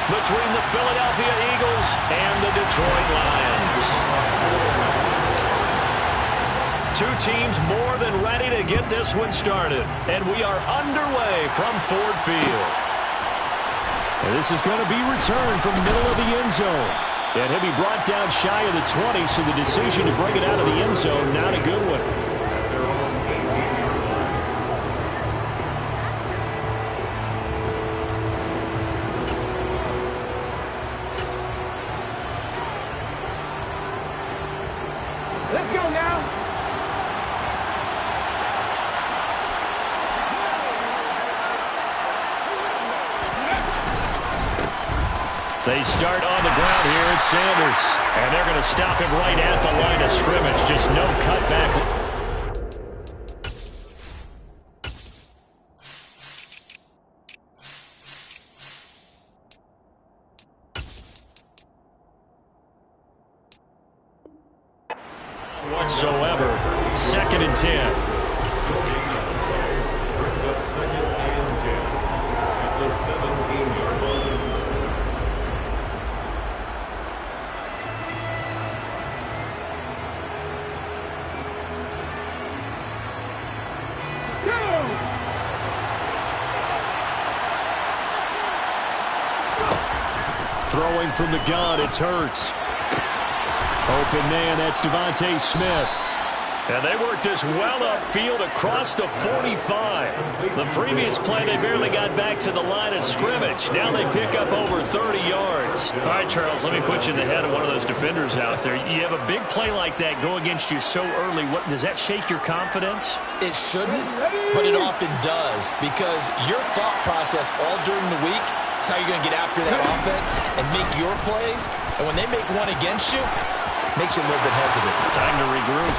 between the Philadelphia Eagles and the Detroit Lions. Two teams more than ready to get this one started. And we are underway from Ford Field. And this is going to be returned from the middle of the end zone. And he'll be brought down shy of the 20, so the decision to bring it out of the end zone, not a good one. Let's go now. They start on the ground here at Sanders. And they're going to stop him right at the line of scrimmage. Just no cutback. Whatsoever. 2nd and 10. Brings up 2nd and 10 at the 17-yard line. Throwing from the gun, it's Hurts. Open man, that's Devontae Smith. And they worked this well upfield across the 45. The previous play, they barely got back to the line of scrimmage. Now they pick up over 30 yards. All right, Charles, let me put you in the head of one of those defenders out there. You have a big play like that go against you so early. Does that shake your confidence? It shouldn't, but it often does, because your thought process all during the week is how you're going to get after that offense and make your plays. And when they make one against you, makes you a little bit hesitant. Time to regroup.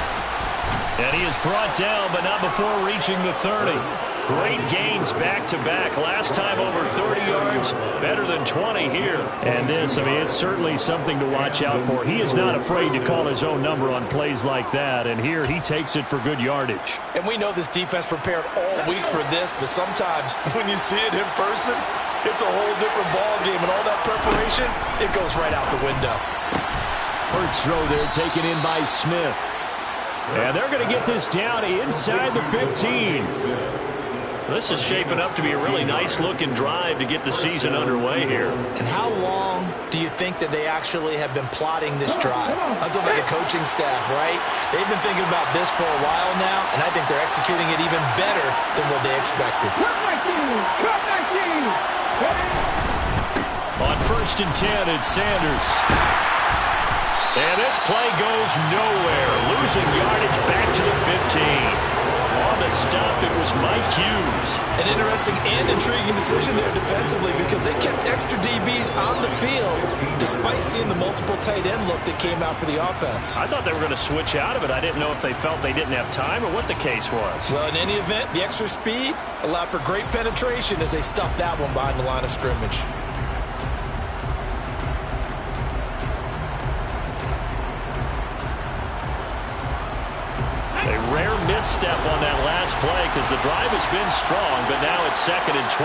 And he is brought down, but not before reaching the 30. Great gains back-to-back. Last time over 30 yards, better than 20 here. And this, I mean, it's certainly something to watch out for. He is not afraid to call his own number on plays like that, and here he takes it for good yardage. And we know this defense prepared all week for this, but sometimes when you see it in person, it's a whole different ball game, and all that preparation, it goes right out the window. Hurts throw there taken in by Smith. And they're going to get this down inside the 15. This is shaping up to be a really nice-looking drive to get the season underway here. And how long do you think that they actually have been plotting this drive? I'm talking about the coaching staff, right? They've been thinking about this for a while now, and I think they're executing it even better than what they expected. On 1st and 10, it's Sanders. And this play goes nowhere. Losing yardage back to the 15. On the stop, it was Mike Hughes. An interesting and intriguing decision there defensively, because they kept extra DBs on the field despite seeing the multiple tight end look that came out for the offense. I thought they were going to switch out of it. I didn't know if they felt they didn't have time or what the case was. Well, in any event, the extra speed allowed for great penetration as they stuffed that one behind the line of scrimmage. A rare misstep on that last play because the drive has been strong, but now it's 2nd and 12.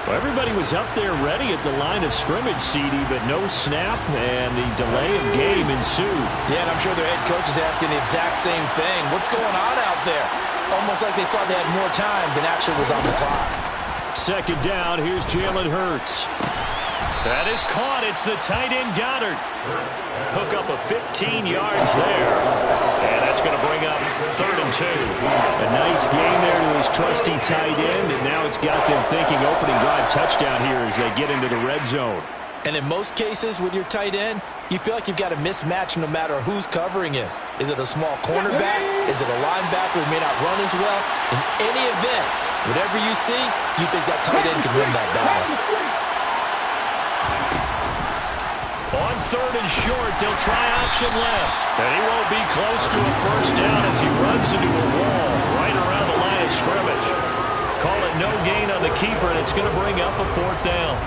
Well, everybody was up there ready at the line of scrimmage, CD, but no snap, and the delay of game ensued. Yeah, and I'm sure their head coach is asking the exact same thing. What's going on out there? Almost like they thought they had more time than actually was on the clock. 2nd down, here's Jalen Hurts. That is caught. It's the tight end Goddard. Hook up of 15 yards there. And that's going to bring up 3rd and 2. A nice game there to his trusty tight end, and now it's got them thinking opening drive touchdown here as they get into the red zone. And in most cases with your tight end, you feel like you've got a mismatch no matter who's covering him. Is it a small cornerback? Is it a linebacker who may not run as well? In any event, whatever you see, you think that tight end can win that battle. On 3rd and short, they'll try option left. And he won't be close to a 1st down as he runs into a wall right around the line of scrimmage. Call it no gain on the keeper, and it's going to bring up a 4th down.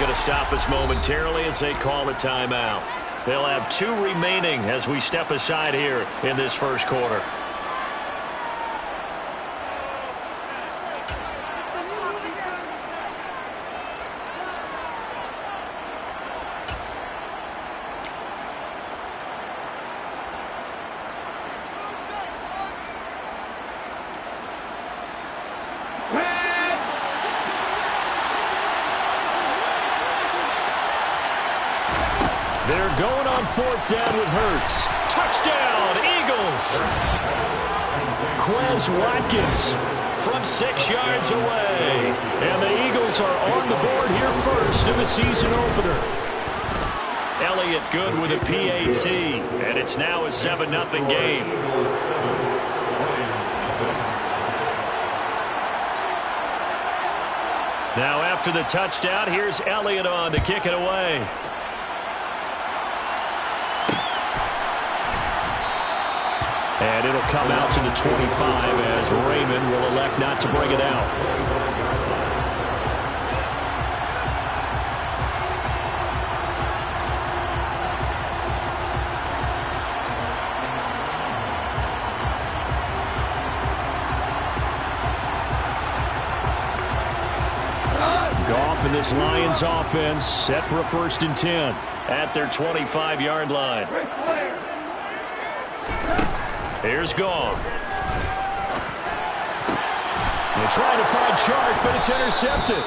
going to stop us momentarily as they call a timeout. They'll have 2 remaining as we step aside here in this first quarter. They're going on 4th down with Hurts. Touchdown, Eagles! Quez Watkins From 6 yards away. And the Eagles are on the board here first in the season opener. Elliott good with a PAT, and it's now a 7-0 game. Now after the touchdown, here's Elliott on to kick it away. And it'll come out to the 25 as Raymond will elect not to bring it out. Goff and this Lions offense set for a 1st and 10 at their 25-yard line. Here's Goff. They're trying to find Chark, but it's intercepted.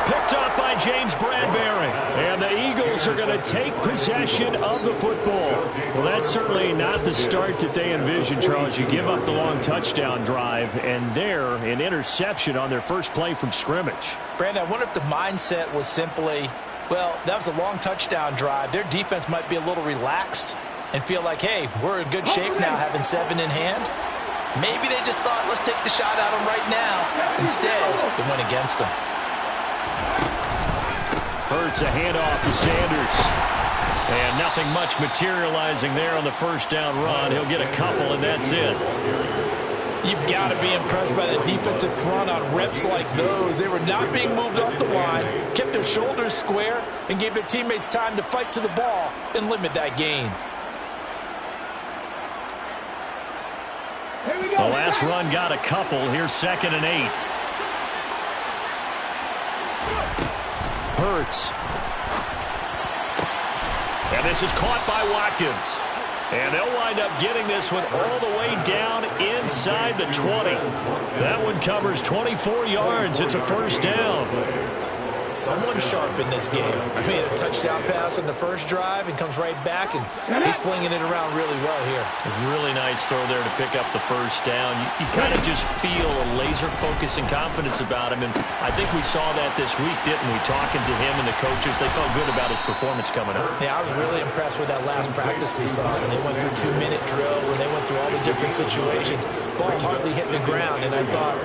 Picked up by James Bradbury. And the Eagles are going to take possession of the football. Well, that's certainly not the start that they envisioned, Charles. You give up the long touchdown drive, and there, an interception on their first play from scrimmage. Brandon, I wonder if the mindset was simply, well, that was a long touchdown drive. Their defense might be a little relaxed and feel like, hey, we're in good shape now having 7 in hand. Maybe they just thought, let's take the shot at them right now. Instead, it went against them. Hurts a handoff to Sanders. And nothing much materializing there on the first down run. He'll get a couple, and that's it. You've got to be impressed by the defensive front on reps like those. They were not being moved off the line, kept their shoulders square, and gave their teammates time to fight to the ball and limit that gain. The last run got a couple. Here's 2nd and 8. Hurts. And this is caught by Watkins. And they'll wind up getting this one all the way down inside the 20. That one covers 24 yards. It's a 1st down. Someone sharp in this game. I mean, a touchdown pass in the first drive and comes right back, and he's flinging it around really well here. A really nice throw there to pick up the 1st down. You kind of just feel a laser focus and confidence about him, and I think we saw that this week, didn't we? Talking to him and the coaches, they felt good about his performance coming up. Yeah, I was really impressed with that last practice we saw. When they went through 2-minute drill, when they went through all the different situations, ball hardly hit the ground, and I thought,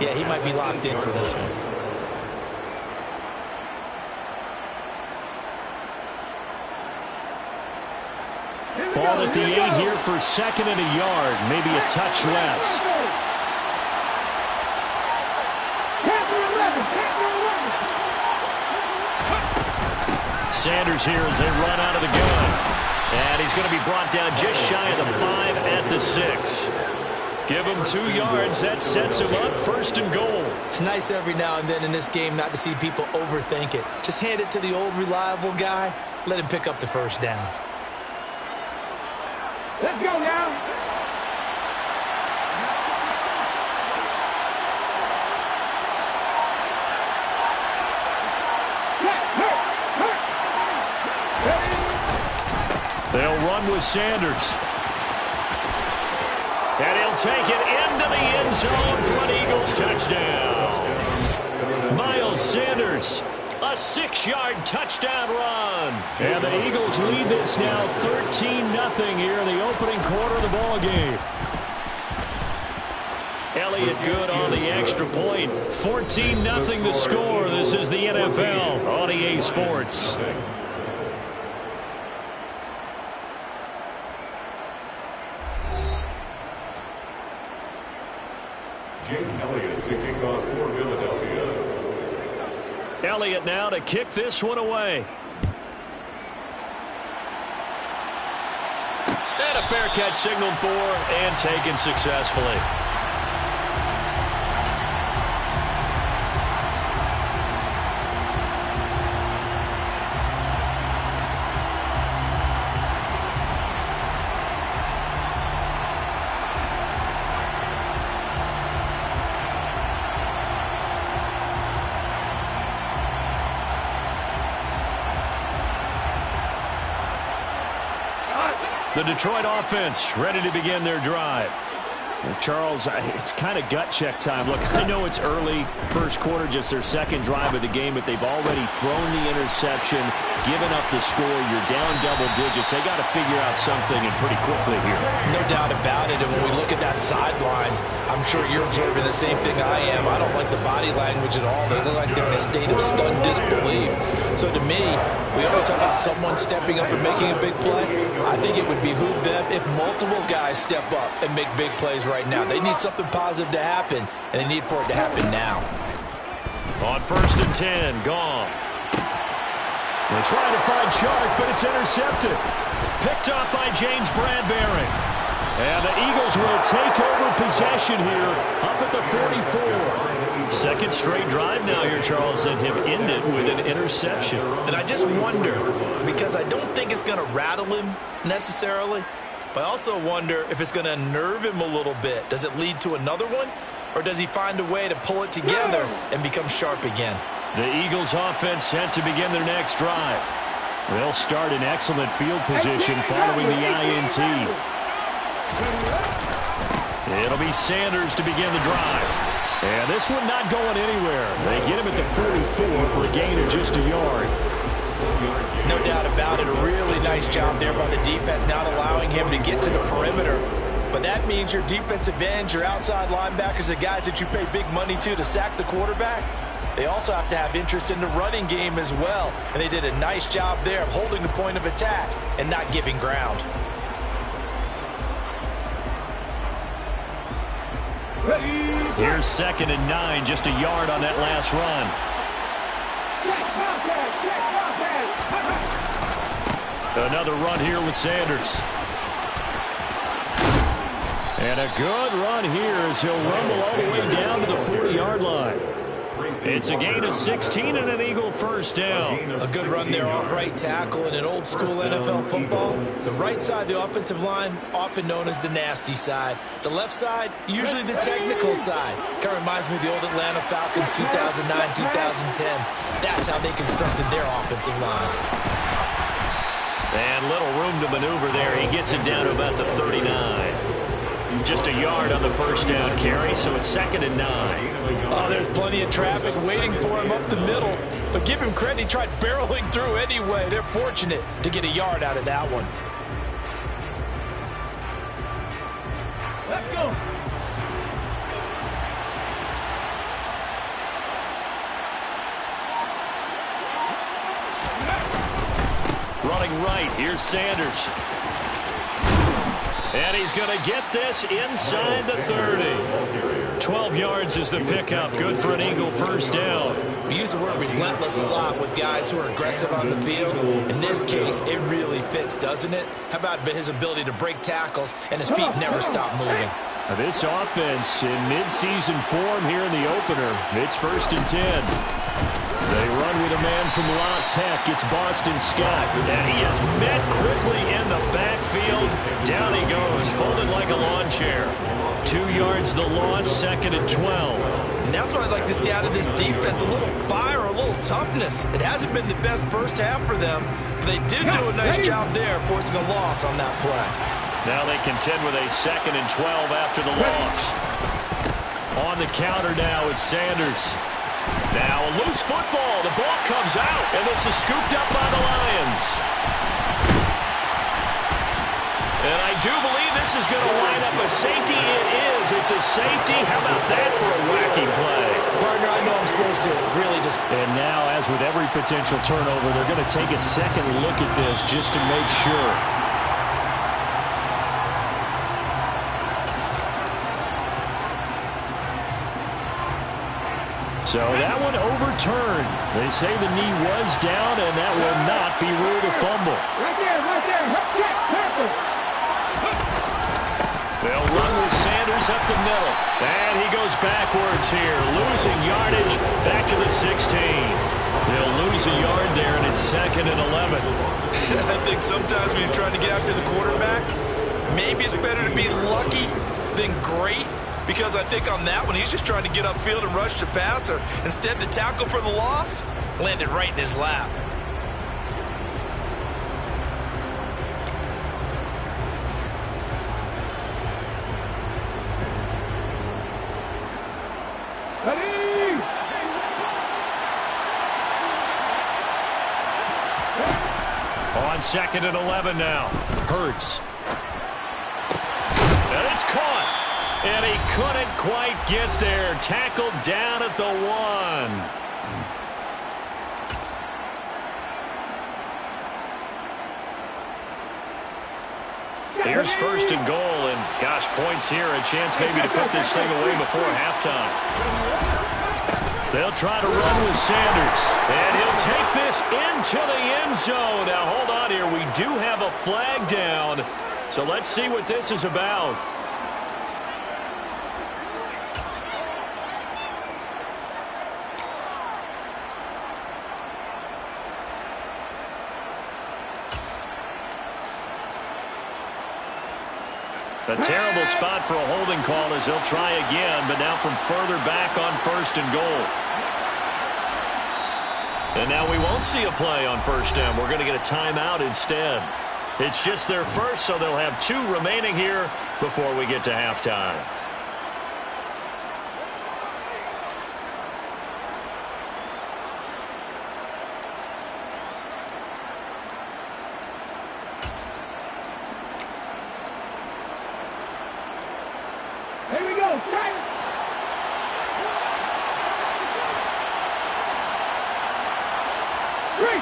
yeah, he might be locked in for this one. Ball at the 8 here for 2nd and a yard, maybe a touch less. Sanders here as they run out of the gun. And he's going to be brought down just shy of the 5 at the 6. Give him 2 yards. That sets him up 1st and goal. It's nice every now and then in this game not to see people overthink it. Just hand it to the old reliable guy. Let him pick up the 1st down. Let's go now. They'll run with Sanders. And he'll take it into the end zone for an Eagles touchdown. Miles Sanders, a 6-yard touchdown run. And the Eagles lead this now 13-0 here in the opening quarter of the ball game. Elliott good on the extra point. 14-0 the score. This is the NFL on EA Sports. Jake Elliott to kick off for Philadelphia. Elliott now to kick this one away. And a fair catch signaled for and taken successfully. The Detroit offense ready to begin their drive. Well, Charles, it's kind of gut check time. Look, I know it's early, first quarter, just their second drive of the game, but they've already thrown the interception, given up the score. You're down double digits. They got to figure out something, and pretty quickly here. No doubt about it. And when we look at that sideline, I'm sure you're observing the same thing I am. I don't like the body language at all. They look like they're in a state of stunned disbelief. So to me, we always talk about someone stepping up and making a big play. I think it would behoove them if multiple guys step up and make big plays right now. They need something positive to happen, and they need for it to happen now. On 1st and 10, Goff. They're trying to find Chark, but it's intercepted. Picked up by James Bradbury. And the Eagles will take over possession here up at the 44. Second straight drive now here, Charles, that have ended with an interception. And I just wonder, because I don't think it's going to rattle him necessarily, but I also wonder if it's going to unnerve him a little bit. Does it lead to another one, or does he find a way to pull it together and become sharp again? The Eagles offense set to begin their next drive. They'll start in excellent field position following the INT. It'll be Sanders to begin the drive. And this one not going anywhere. They get him at the 44 for a gain of just a yard. No doubt about it. A really nice job there by the defense, not allowing him to get to the perimeter. But that means your defensive ends, your outside linebackers, the guys that you pay big money to sack the quarterback, they also have to have interest in the running game as well. And they did a nice job there of holding the point of attack and not giving ground. Here's 2nd and 9, just a yard on that last run. Another run here with Sanders. And a good run here as he'll rumble all the way down to the 40-yard line. It's a gain of 16 and an Eagle first down. A good run there off right tackle in an old school NFL football. The right side, the offensive line, often known as the nasty side. The left side, usually the technical side. Kind of reminds me of the old Atlanta Falcons 2009, 2010. That's how they constructed their offensive line. And little room to maneuver there. He gets it down to about the 39. Just a yard on the first down carry, so it's 2nd and 9. Oh, there's plenty of traffic waiting for him up the middle. But give him credit, he tried barreling through anyway. They're fortunate to get a yard out of that one. Let's go. Running right, here's Sanders. And he's going to get this inside the 30. 12 yards is the pickup. Good for an Eagle first down. We use the word relentless a lot with guys who are aggressive on the field. In this case, it really fits, doesn't it? How about his ability to break tackles and his feet never stop moving? This offense in mid-season form here in the opener. It's 1st and 10. They run with a man from La Tech. It's Boston Scott. And he is met quickly in the backfield. Down he goes, folded like a lawn chair. 2 yards the loss, 2nd and 12. And that's what I'd like to see out of this defense, a little fire, a little toughness. It hasn't been the best first half for them, but they did do a nice job there, forcing a loss on that play. Now they contend with a 2nd and 12 after the loss. On the counter now, it's Sanders. Now a loose football. The ball comes out, and this is scooped up by the Lions. And I do believe this is going to line up a safety. It is. It's a safety. How about that for a wacky play? Partner, I know I'm supposed to really just... And now, as with every potential turnover, they're going to take a second look at this just to make sure. So that one overturned. They say the knee was down, and that will not be ruled a fumble. Right there, right there. Check, tackle. They'll run with Sanders up the middle. And he goes backwards here, losing yardage back to the 16. They'll lose a yard there, and it's 2nd and 11. I think sometimes when you're trying to get after the quarterback, maybe it's better to be lucky than great. Because I think on that one, he's just trying to get upfield and rush the passer. Instead, the tackle for the loss landed right in his lap. Ready? On 2nd and 11 now. Hurts. And it's caught. And he couldn't quite get there. Tackled down at the 1. Here's 1st and goal, and gosh, points here. A chance maybe to put this thing away before halftime. They'll try to run with Sanders. And he'll take this into the end zone. Now, hold on here. We do have a flag down. So let's see what this is about. A terrible spot for a holding call as he'll try again, but now from further back on 1st and goal. And now we won't see a play on 1st down. We're going to get a timeout instead. It's just their first, so they'll have 2 remaining here before we get to halftime. Here we go. Strike. Three.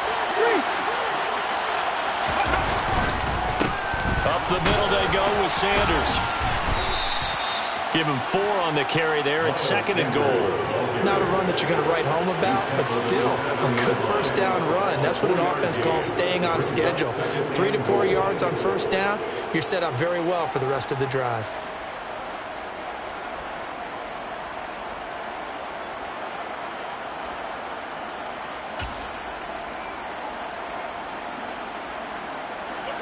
Up the middle they go with Sanders. Give him 4 on the carry there. It's 2nd and goal. Not a run that you're going to write home about, but still a good 1st down run. That's what an offense calls staying on schedule. 3 to 4 yards on 1st down. You're set up very well for the rest of the drive.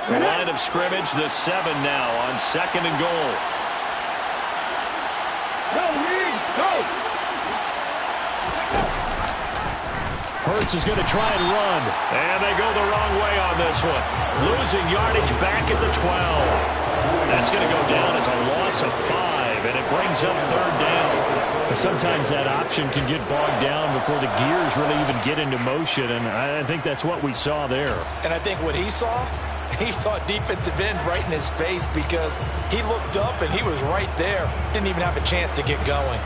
The line of scrimmage, the 7 now on 2nd and goal. Go, Reed. Go. Hurts is going to try and run. And they go the wrong way on this one. Losing yardage back at the 12. That's going to go down as a loss of 5, and it brings up 3rd down. Sometimes that option can get bogged down before the gears really even get into motion, and I think that's what we saw there. And I think what he saw defensive end right in his face because he looked up and he was right there. Didn't even have a chance to get going.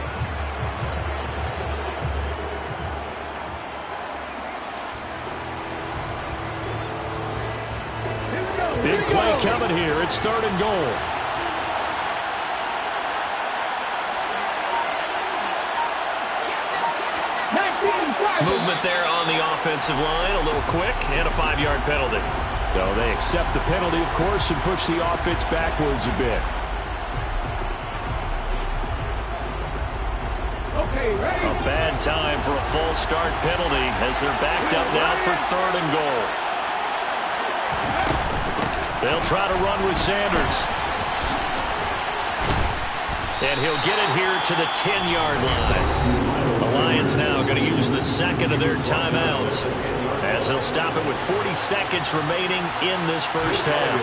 Big play coming here. It's 3rd and goal. Movement there on the offensive line. A little quick and a 5-yard penalty. So they accept the penalty, of course, and push the offense backwards a bit. Okay, ready? A bad time for a false start penalty as they're backed up now for 3rd and goal. They'll try to run with Sanders. And he'll get it here to the 10-yard line. The Lions now going to use the 2nd of their timeouts as they'll stop it with 40 seconds remaining in this 1st half.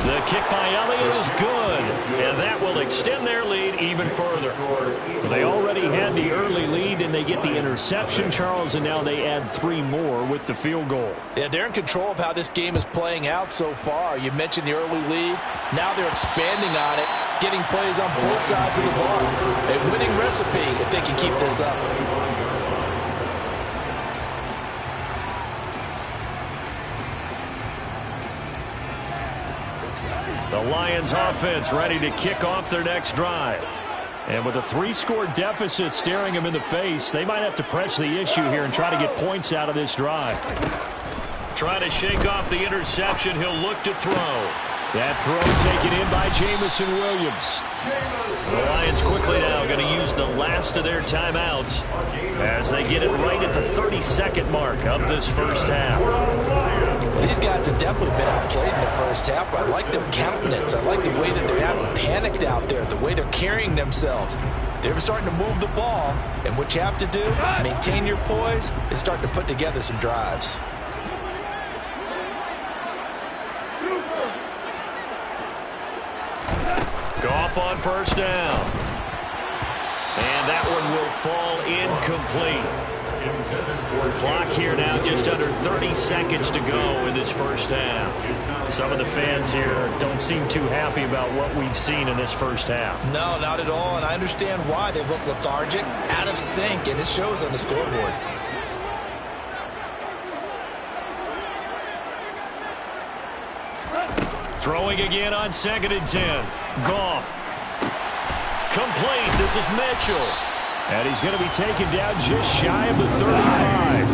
The kick by Elliott is good, and that will extend their lead even further. They already had the early lead, and they get the interception, Charles, and now they add 3 more with the field goal. Yeah, they're in control of how this game is playing out so far. You mentioned the early lead. Now they're expanding on it, getting plays on both sides of the ball. A winning recipe if they can keep this up. The Lions offense ready to kick off their next drive. And with a 3-score deficit staring him in the face, they might have to press the issue here and try to get points out of this drive. Trying to shake off the interception. He'll look to throw. That throw taken in by Jamison Williams. The Lions quickly now going to use the last of their timeouts as they get it right at the 32nd mark of this first half. Well, these guys have definitely been outplayed in the first half, but I like their countenance. I like the way that they're having panicked out there, the way they're carrying themselves. They're starting to move the ball, and what you have to do, maintain your poise, and start to put together some drives. Goff on first down. And that one will fall incomplete. Clock here now just under 30 seconds to go in this first half. Some of the fans here don't seem too happy about what we've seen in this first half. No, not at all, and I understand why. They look lethargic, out of sync, and it shows on the scoreboard. Throwing again on 2nd and 10. Goff. Complete. This is Mitchell. And he's going to be taken down just shy of the 35.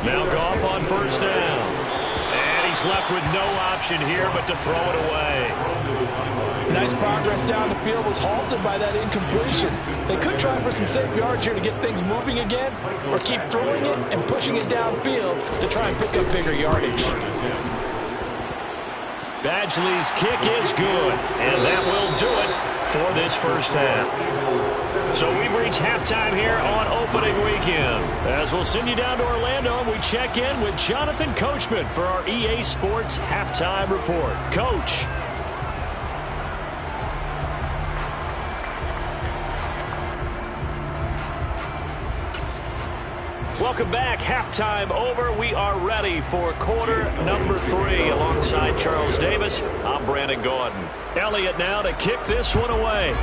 Now Goff on first down. And he's left with no option here but to throw it away. Nice progress down the field, was halted by that incompletion. They could try for some safe yards here to get things moving again, or keep throwing it and pushing it downfield to try and pick up bigger yardage. Badgley's kick is good, and that will do it for this first half. So we've reached halftime here on opening weekend. As we'll send you down to Orlando, and we check in with Jonathan Coachman for our EA Sports Halftime Report. Coach. Welcome back. Halftime over. We are ready for quarter number 3 alongside Charles Davis. I'm Brandon Gordon. Elliott now to kick this one away.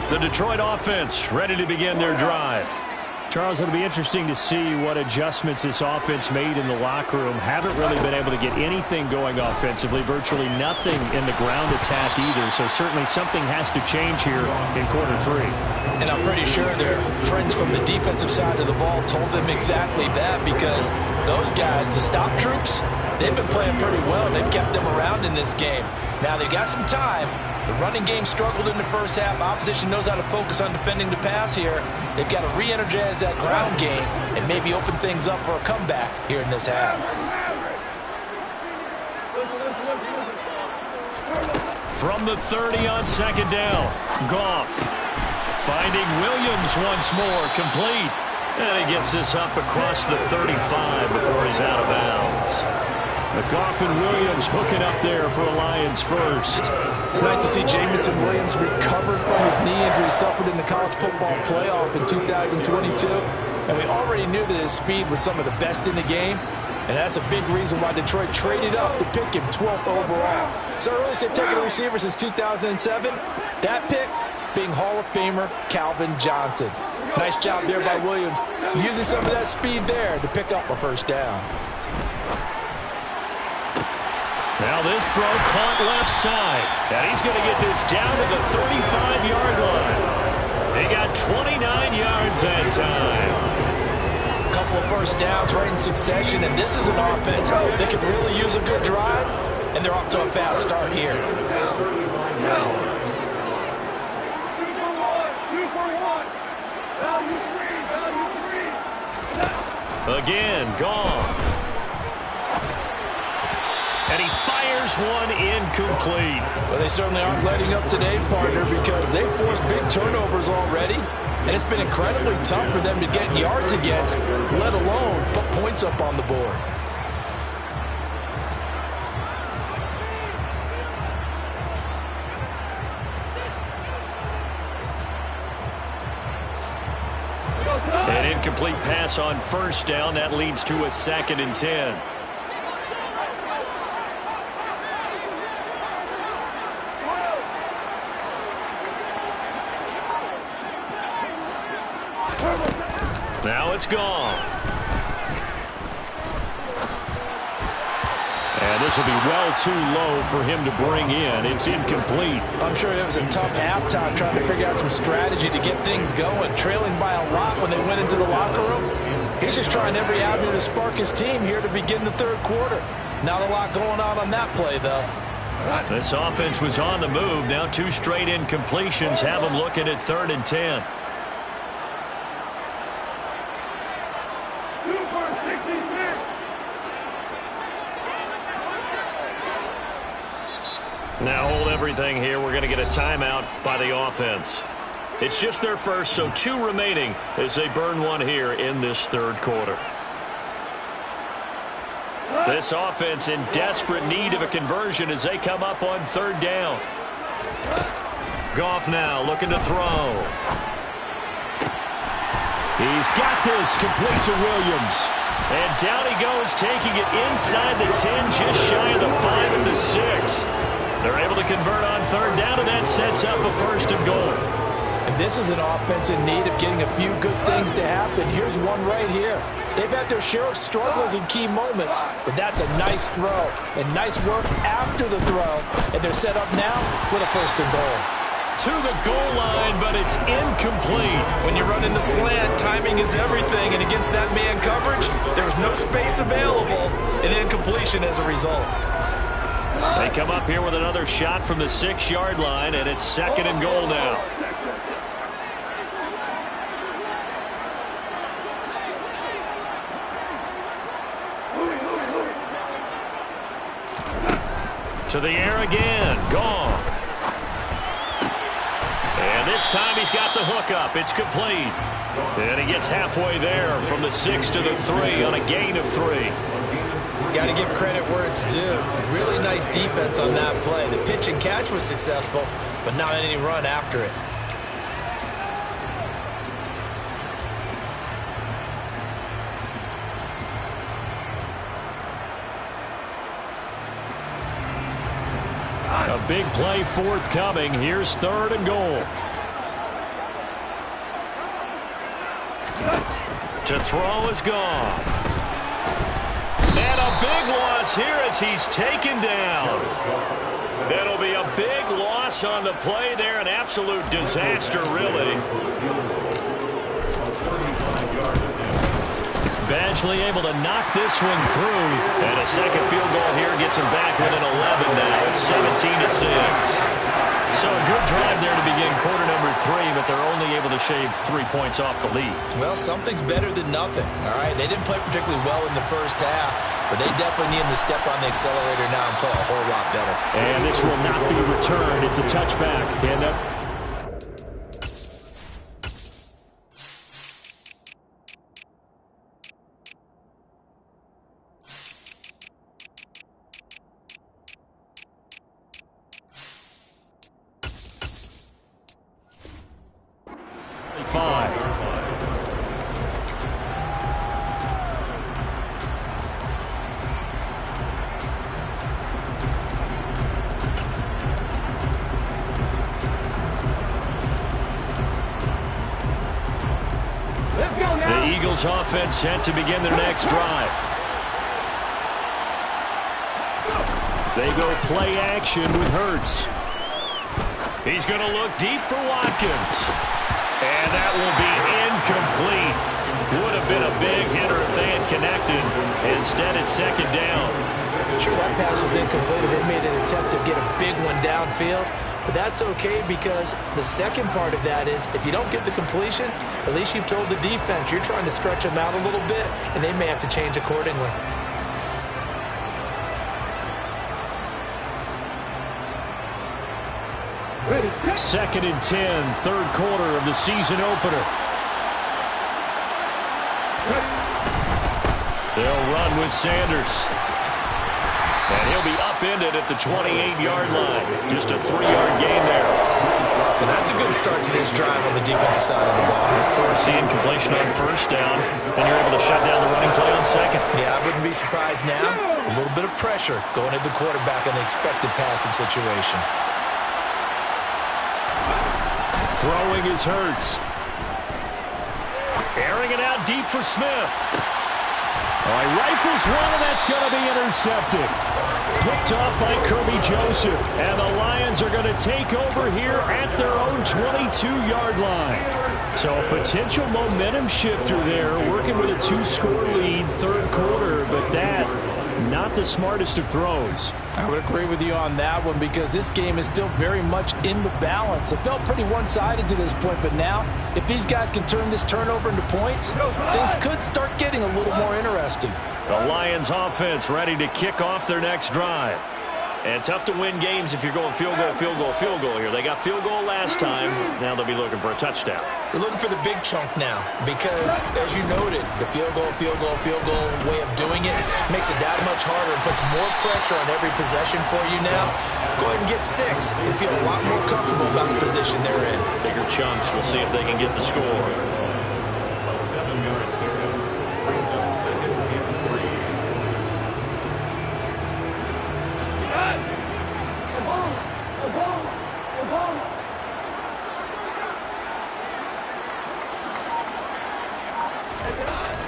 The Detroit offense ready to begin their drive. Charles, it'll be interesting to see what adjustments this offense made in the locker room. Haven't really been able to get anything going offensively, virtually nothing in the ground attack either, so certainly something has to change here in quarter 3. And I'm pretty sure their friends from the defensive side of the ball told them exactly that, because those guys, the stop troops, they've been playing pretty well. They've kept them around in this game. Now they got some time. The running game struggled in the first half. Opposition knows how to focus on defending the pass here. They've got to re-energize that ground game and maybe open things up for a comeback here in this half. From the 30 on 2nd down, Goff finding Williams once more, complete. And he gets this up across the 35 before he's out of bounds. Goff and Williams hooking up there for a Lions first. It's nice to see Jamison Williams recovered from his knee injury suffered in the college football playoff in 2022. And we already knew that his speed was some of the best in the game. And that's a big reason why Detroit traded up to pick him 12th overall. So I really said taking a receiver since 2007. That pick being Hall of Famer Calvin Johnson. Nice job there by Williams, using some of that speed there to pick up a first down. Now this throw caught left side. And he's going to get this down to the 35-yard line. They got 29 yards that time. A couple of first downs right in succession, and this is an offense that can really use a good drive, and they're off to a fast start here. Again, Goff. And he fires one incomplete. Well, they certainly aren't letting up today, partner, because they've forced big turnovers already. And it's been incredibly tough for them to get yards against, let alone put points up on the board. incomplete pass on first down. That leads to a 2nd and 10. Now it's gone. And this will be well too low for him to bring in. It's incomplete. I'm sure it was a tough halftime trying to figure out some strategy to get things going, trailing by a lot when they went into the locker room. He's just trying every avenue to spark his team here to begin the third quarter. Not a lot going on that play, though. This offense was on the move. Now 2 straight incompletions have them looking at 3rd and 10. Now hold everything here. We're going to get a timeout by the offense. It's just their first, so 2 remaining as they burn one here in this third quarter. This offense in desperate need of a conversion as they come up on 3rd down. Goff now looking to throw. He's got this complete to Williams. And down he goes, taking it inside the 10, just shy of the 5 at the 6. They're able to convert on 3rd down, and that sets up a 1st and goal. And this is an offense in need of getting a few good things to happen. Here's one right here. They've had their share of struggles in key moments, but that's a nice throw and nice work after the throw. And they're set up now with a 1st and goal. To the goal line, but it's incomplete. When you run into slant, timing is everything, and against that man coverage, there was no space available, and incompletion as a result. They come up here with another shot from the 6-yard line, and it's 2nd and goal now. To the air again. Goff. And this time he's got the hookup. It's complete. And he gets halfway there from the 6 to the 3 on a gain of 3. Got to give credit where it's due. Really nice defense on that play. The pitch and catch was successful, but not any run after it. A big play forthcoming. Here's 3rd and goal. To throw is Goff. And a big loss here as he's taken down. It'll be a big loss on the play there. An absolute disaster, really. Badgley able to knock this one through. And a 2nd field goal here gets him back within 11 now. It's 17-6. So a good drive there to begin quarter number 3, but they're only able to shave 3 points off the lead. Well, something's better than nothing, all right? They didn't play particularly well in the first half, but they definitely need to step on the accelerator now and play a whole lot better. And this will not be returned. It's a touchback. And offense set to begin their next drive. they go play action with Hurts. He's going to look deep for Watkins. And that will be incomplete. Would have been a big hitter if they had connected. Instead, it's 2nd down. Sure, that pass was incomplete as they made an attempt to get a big one downfield. But that's okay because the second part of that is if you don't get the completion, at least you've told the defense you're trying to stretch them out a little bit, and they may have to change accordingly. Ready, set. 2nd and 10, third quarter of the season opener. They'll run with Sanders. And he'll be upended at the 28-yard line. Just a 3-yard gain there. And that's a good start to this drive on the defensive side of the ball. Forcing completion on first down, then you're able to shut down the running play on second. Yeah, I wouldn't be surprised now. A little bit of pressure going at the quarterback in an expected passing situation. Throwing is Hurts. Airing it out deep for Smith. Oh, he rifles one, and that's going to be intercepted. Picked off by Kirby Joseph. And the Lions are going to take over here at their own 22-yard line. So a potential momentum shifter there, working with a 2-score lead, third quarter, but that, not the smartest of throws. I would agree with you on that one because this game is still very much in the balance. It felt pretty one-sided to this point, but now if these guys can turn this turnover into points, things could start getting a little more interesting. The Lions offense ready to kick off their next drive. And tough to win games if you're going field goal, field goal, field goal here. They got field goal last time. Now they'll be looking for a touchdown. They're looking for the big chunk now because, as you noted, the field goal way of doing it makes it that much harder and puts more pressure on every possession for you now. Go ahead and get 6 and feel a lot more comfortable about the position they're in. Bigger chunks. We'll see if they can get the score. A 7-yard pickup brings up second and 3.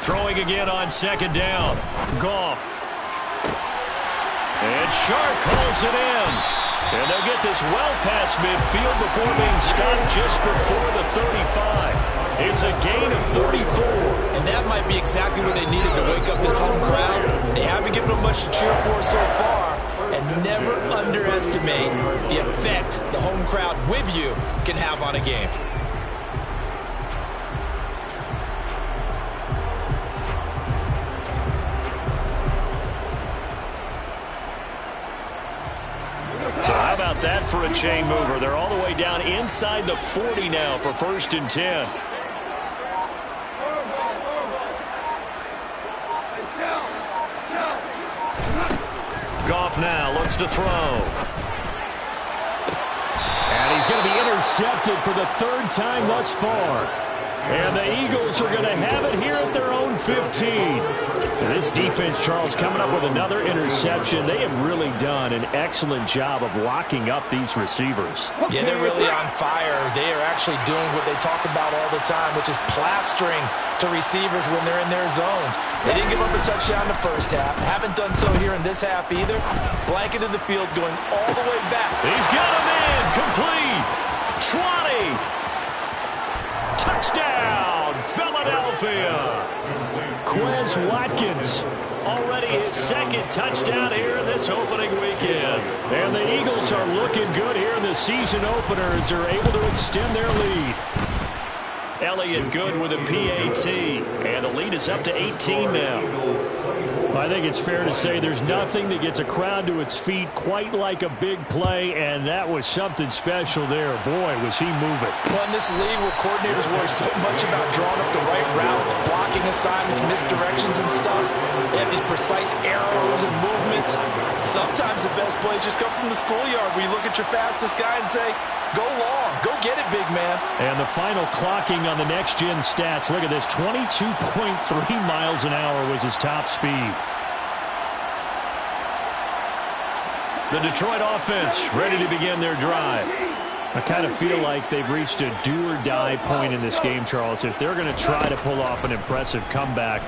Throwing again on second down. Goff. And Shark calls it in. And they'll get this well past midfield before being stopped just before the 35. It's a gain of 34. And that might be exactly what they needed to wake up this home crowd. They haven't given them much to cheer for so far. And never underestimate the effect the home crowd with you can have on a game. So how about that for a chain mover? They're all the way down inside the 40 now for 1st and 10. Goff now looks to throw. And he's going to be intercepted for the 3rd time thus far. And the Eagles are going to have it here at their own 15. And this defense, Charles, coming up with another interception. They have really done an excellent job of locking up these receivers. Yeah, they're really on fire. They are actually doing what they talk about all the time, which is plastering to receivers when they're in their zones. They didn't give up a touchdown in the first half. Haven't done so here in this half either. Blanketed the field going all the way back. He's got him in. Complete. 20. Touchdown, Philadelphia. Quez Watkins, already his 2nd touchdown here in this opening weekend. And the Eagles are looking good here in the season opener as they're able to extend their lead. Elliott good with a PAT, and the lead is up to 18 now. I think it's fair to say there's nothing that gets a crowd to its feet quite like a big play, and that was something special there. Boy, was he moving. Well, in this league where coordinators worry so much about drawing up the right routes, blocking assignments, misdirections and stuff, they have these precise arrows and movements. Sometimes the best plays just come from the schoolyard where you look at your fastest guy and say, go long, go get it, big man. And the final clocking on the next-gen stats. Look at this, 22.3 miles an hour was his top speed. The Detroit offense ready to begin their drive. I kind of feel like they've reached a do-or-die point in this game, Charles. If they're going to try to pull off an impressive comeback,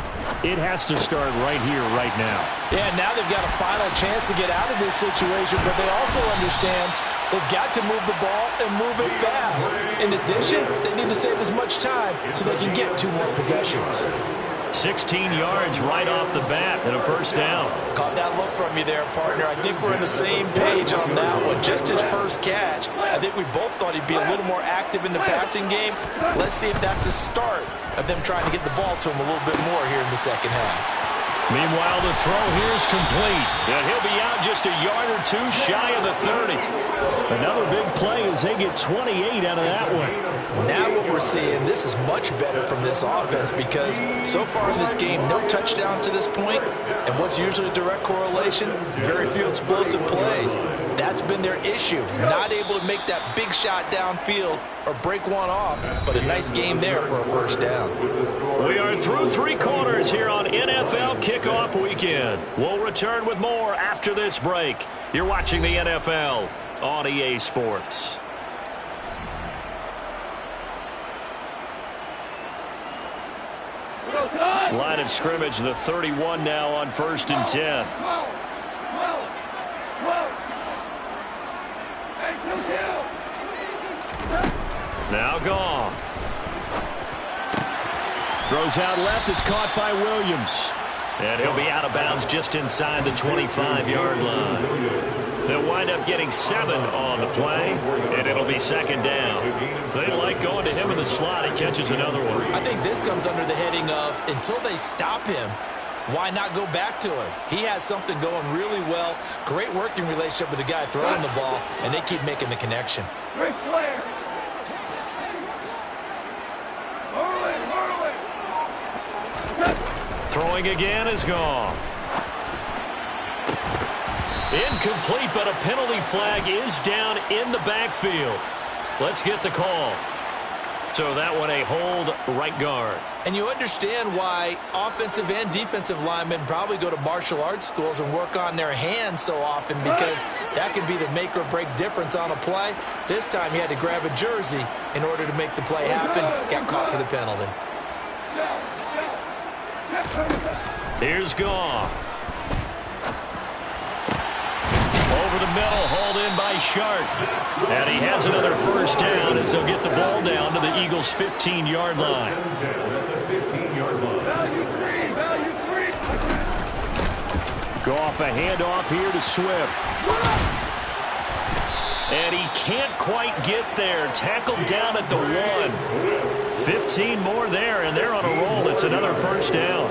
it has to start right here, right now. Yeah, now they've got a final chance to get out of this situation, but they also understand they've got to move the ball and move it fast. In addition, they need to save as much time so they can get 2 more possessions. 16 yards right off the bat and a 1st down. Caught that look from you there, partner. I think we're on the same page on that one. Just his first catch. I think we both thought he'd be a little more active in the passing game. Let's see if that's the start of them trying to get the ball to him a little bit more here in the second half. Meanwhile, the throw here is complete. And he'll be out just a yard or 2 shy of the 30. Another big play as they get 28 out of that one. Now what we're seeing, this is much better from this offense because so far in this game, no touchdowns to this point. And what's usually a direct correlation? Very few explosive plays. That's been their issue. Not able to make that big shot downfield or break one off, but a nice game there for a first down. We are through 3 quarters here on NFL Kickoff Weekend. We'll return with more after this break. You're watching the NFL on EA Sports. Line of scrimmage, the 31 now on 1st and 10. Now Goff. Throws out left. It's caught by Williams. And he'll be out of bounds just inside the 25-yard line. They'll wind up getting 7 on the play, and it'll be 2nd down. They like going to him in the slot. He catches another one. I think this comes under the heading of until they stop him, why not go back to him? He has something going really well. Great working relationship with the guy throwing the ball, and they keep making the connection. Great player. Throwing again is Goff. Incomplete, but a penalty flag is down in the backfield. Let's get the call. So that one a hold, right guard. And you understand why offensive and defensive linemen probably go to martial arts schools and work on their hands so often, because that can be the make or break difference on a play. This time he had to grab a jersey in order to make the play happen. Got caught for the penalty. Here's Goff. Over the middle, hauled in by Sharp. And he has another first down as they'll get the ball down to the Eagles' 15-yard line. Goff, a handoff here to Swift. And he can't quite get there. Tackled down at the 1. 15 more there, and they're on a roll. It's another first down.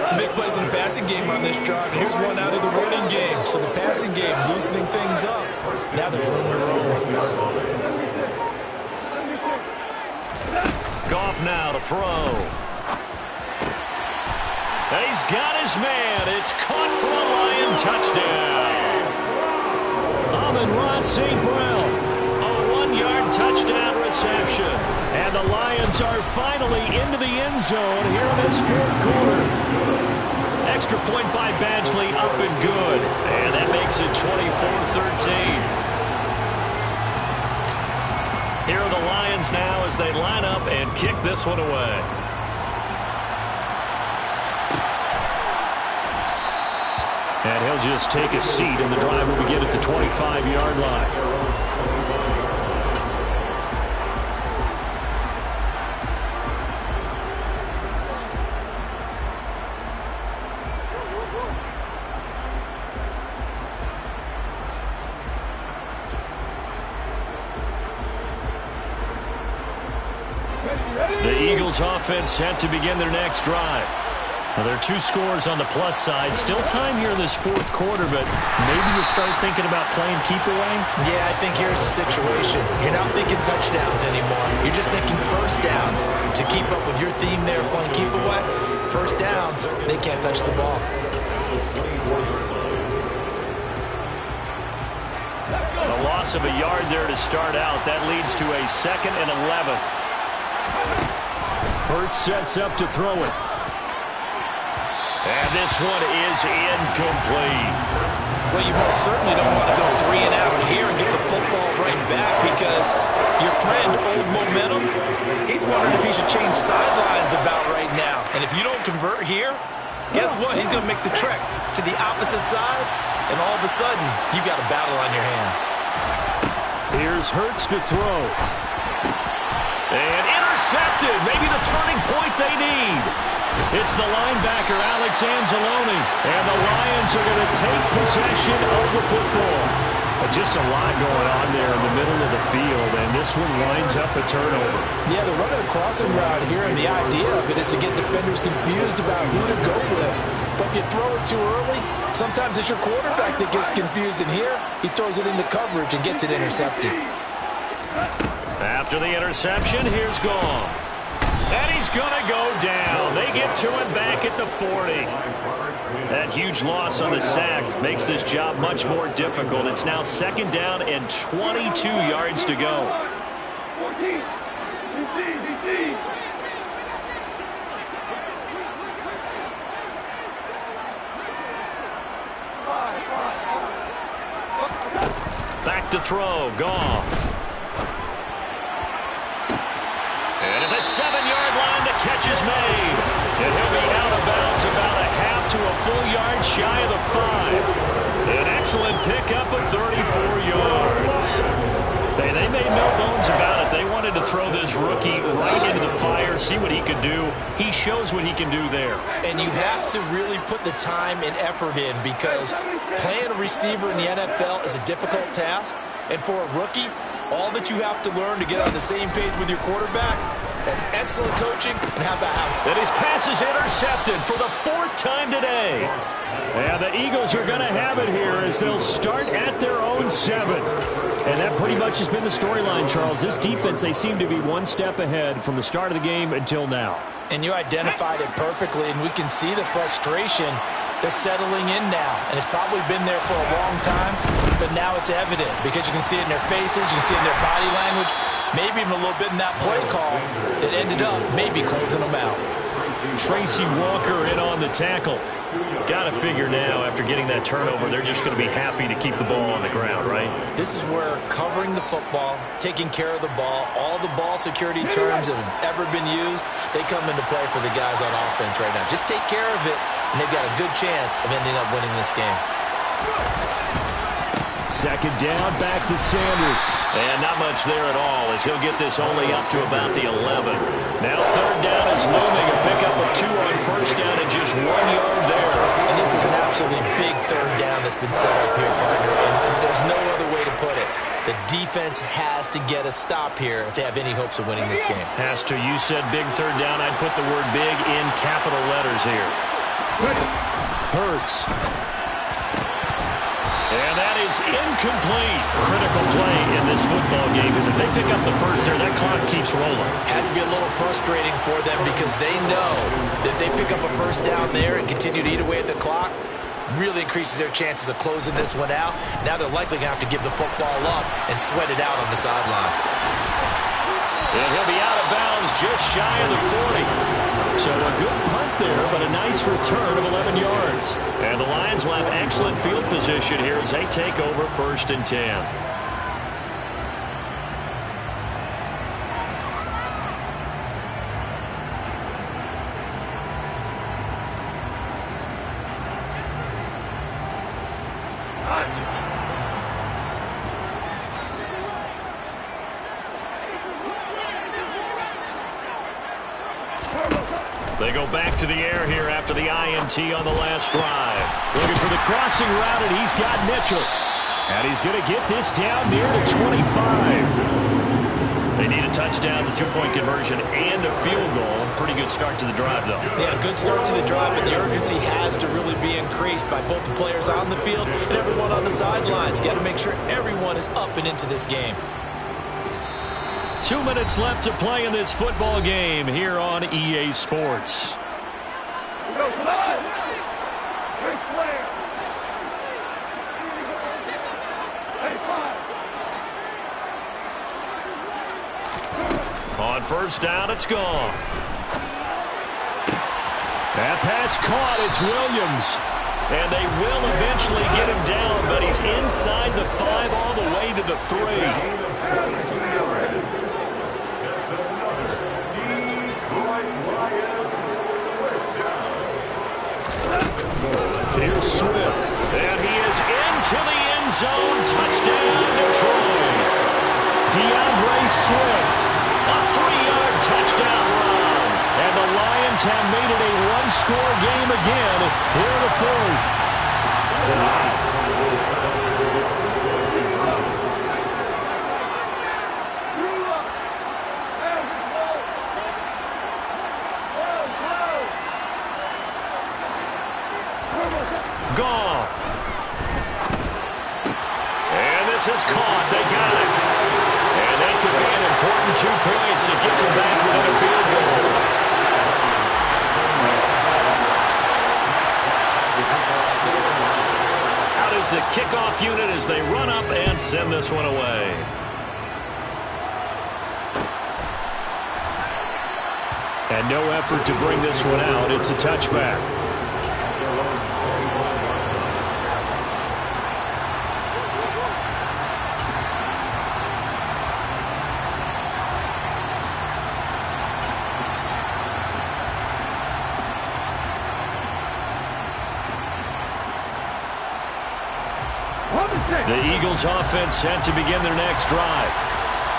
Some big plays in the passing game on this drive, and here's one out of the running game. So the passing game loosening things up. Now there's room to roll. Goff now to throw. And he's got his man. It's caught for a Lion touchdown. Amon-Ra St. Brown. A 1-yard touchdown reception. And the Lions are finally into the end zone here in this 4th quarter. Extra point by Badgley, up and good. And that makes it 24-13. Here are the Lions now as they line up and kick this one away. And he'll just take a seat, and the drive will begin at the 25-yard line. The Eagles offense set to begin their next drive. Now, there are 2 scores on the plus side. Still time here in this 4th quarter, but maybe you start thinking about playing keep away? Yeah, I think here's the situation. You're not thinking touchdowns anymore. You're just thinking first downs. To keep up with your theme there, playing keep away, first downs, they can't touch the ball. A loss of a yard there to start out. That leads to a 2nd and 11. Hurts sets up to throw it. And this one is incomplete. Well, you most certainly don't want to go 3 and out here and get the football right back, because your friend, Old Momentum, he's wondering if he should change sidelines about right now. And if you don't convert here, guess what? He's going to make the trek to the opposite side, and all of a sudden, you've got a battle on your hands. Here's Hurts to throw. And intercepted. Maybe the turning point they need. It's the linebacker, Alex Anzalone. And the Lions are going to take possession of the football. Just a lot going on there in the middle of the field, and this one winds up a turnover. Yeah, they're running a crossing route here, and the idea of it is to get defenders confused about who to go with. But if you throw it too early, sometimes it's your quarterback that gets confused, and here he throws it into coverage and gets it intercepted. After the interception, here's Goff. And he's going to go down. They get to him back at the 40. That huge loss on the sack makes this job much more difficult. It's now 2nd down and 22 yards to go. 14. DC. Back to throw. Goff. And at the 7-yard line, the catch is made. And he'll be out of bounds about a half to a full yard shy of the 5. An excellent pickup of 34 yards. They made no bones about it. They wanted to throw this rookie right into the fire, see what he could do. He shows what he can do there. And you have to really put the time and effort in, because playing a receiver in the NFL is a difficult task. And for a rookie, all that you have to learn to get on the same page with your quarterback, that's excellent coaching. And how about how... And his pass is intercepted for the 4th time today. And the Eagles are going to have it here as they'll start at their own 7. And that pretty much has been the storyline, Charles. This defense, they seem to be one step ahead from the start of the game until now. And you identified it perfectly, and we can see the frustration that's settling in now. And it's probably been there for a long time, but now it's evident because you can see it in their faces, you can see it in their body language, maybe even a little bit in that play call that ended up maybe closing them out. Tracy Walker in on the tackle. Got to figure now, after getting that turnover, they're just going to be happy to keep the ball on the ground, right? This is where covering the football, taking care of the ball, all the ball security terms that have ever been used, they come into play for the guys on offense right now. Just take care of it, and they've got a good chance of ending up winning this game. 2nd down, back to Sanders. And not much there at all, as he'll get this only up to about the 11. Now 3rd down is looming. A pickup of 2 on 1st down and just 1 yard there. And this is an absolutely big 3rd down that's been set up here, partner. And there's no other way to put it. The defense has to get a stop here if they have any hopes of winning this game. Has to. You said big 3rd down. I'd put the word big in capital letters here. Hurts. And that is incomplete. Critical play in this football game, because if they pick up the first there, that clock keeps rolling. Has to be a little frustrating for them, because they know that if they pick up a 1st down there and continue to eat away at the clock, really increases their chances of closing this one out. Now they're likely going to have to give the football up and sweat it out on the sideline. And he'll be out of bounds just shy of the 40. So a good punt there, but a nice return of 11 yards. And the Lions will have excellent field position here as they take over 1st and 10. They go back to the air here after the INT on the last drive. Looking for the crossing route, and he's got Mitchell. And he's going to get this down near the 25. They need a touchdown, the 2-point conversion, and a field goal. Pretty good start to the drive, though. Yeah, good start to the drive, but the urgency has to really be increased by both the players on the field and everyone on the sidelines. Got to make sure everyone is up and into this game. 2 minutes left to play in this football game here on EA Sports. Go, blood! Great player! Hey, 5! On 1st down, it's gone. That pass caught. It's Williams. And they will eventually get him down, but he's inside the 5 all the way to the 3. Here's Swift, and he is into the end zone. Touchdown, Detroit. DeAndre Swift, a 3-yard touchdown run. And the Lions have made it a 1-score game again here in the 4th. Goff. And this is caught. They got it. And that could be an important 2 points that gets them back within a field goal. kickoff unit as they run up and send this one away. And no effort to bring this one out. It's a touchback. The Eagles offense set to begin their next drive.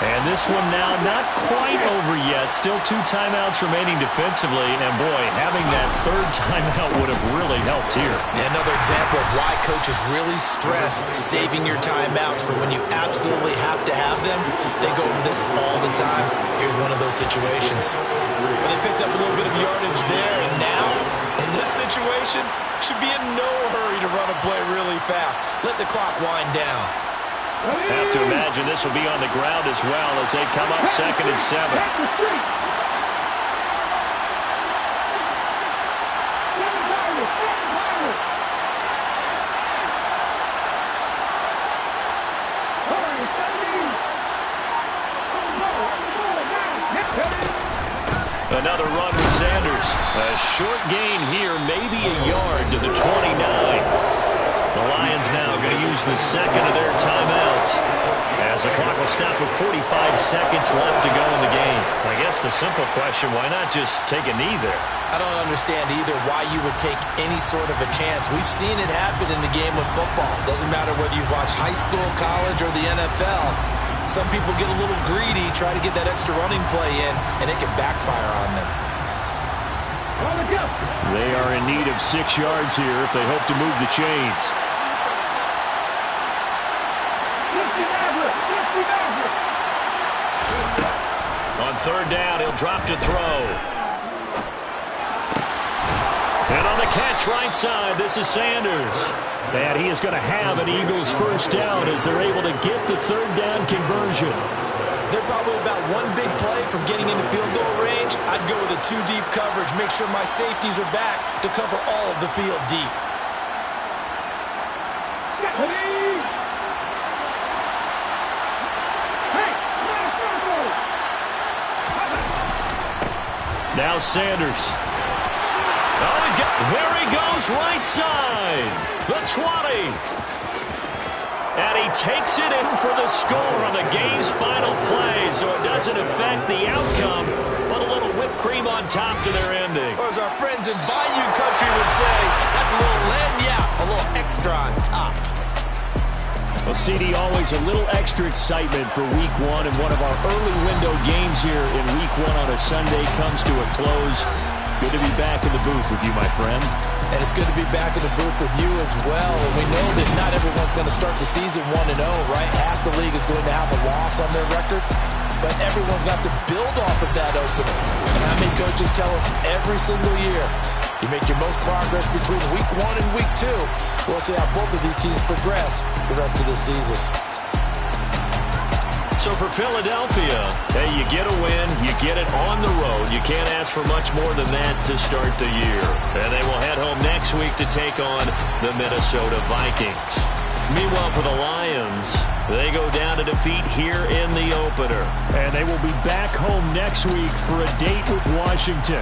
And this one now not quite over yet. Still 2 timeouts remaining defensively. And, boy, having that third timeout would have really helped here. Another example of why coaches really stress saving your timeouts for when you absolutely have to have them. They go over this all the time. Here's one of those situations. Well, they picked up a little bit of yardage there. And now, in this situation, should be in no hurry to run a play really fast. Let the clock wind down. Have to imagine this will be on the ground as well as they come up 2nd and 7. Another run with Sanders. A short gain here, maybe a yard to the 29. The Lions now going to use the second of their timeouts as the clock will stop with 45 seconds left to go in the game. I guess the simple question, why not just take a knee there? I don't understand either why you would take any sort of a chance. We've seen it happen in the game of football. Doesn't matter whether you watch high school, college, or the NFL. Some people get a little greedy, try to get that extra running play in, and it can backfire on them. They are in need of 6 yards here if they hope to move the chains. On 3rd down, he'll drop to throw. And on the catch right side, this is Sanders. And he is going to have an Eagles first down as they're able to get the 3rd down conversion. They're probably about one big play from getting into field goal range. I'd go with a 2-deep coverage, make sure my safeties are back to cover all of the field deep. Now Sanders. Oh, there he goes, right side. The 20. And he takes it in for the score on the game's final play, so it doesn't affect the outcome, but a little whipped cream on top to their ending. Or as our friends in Bayou Country would say, that's a little lagniappe, a little extra on top. Well, CD, always a little extra excitement for Week 1, and one of our early window games here in Week 1 on a Sunday comes to a close. Good to be back in the booth with you, my friend. And it's good to be back in the booth with you as well. And we know that not everyone's going to start the season 1-0, right? Half the league is going to have a loss on their record. But everyone's got to build off of that opener. And how many coaches tell us every single year, you make your most progress between Week 1 and Week 2. We'll see how both of these teams progress the rest of the season. So for Philadelphia, hey, you get a win, you get it on the road. You can't ask for much more than that to start the year. And they will head home next week to take on the Minnesota Vikings. Meanwhile, for the Lions, they go down to defeat here in the opener. And they will be back home next week for a date with Washington.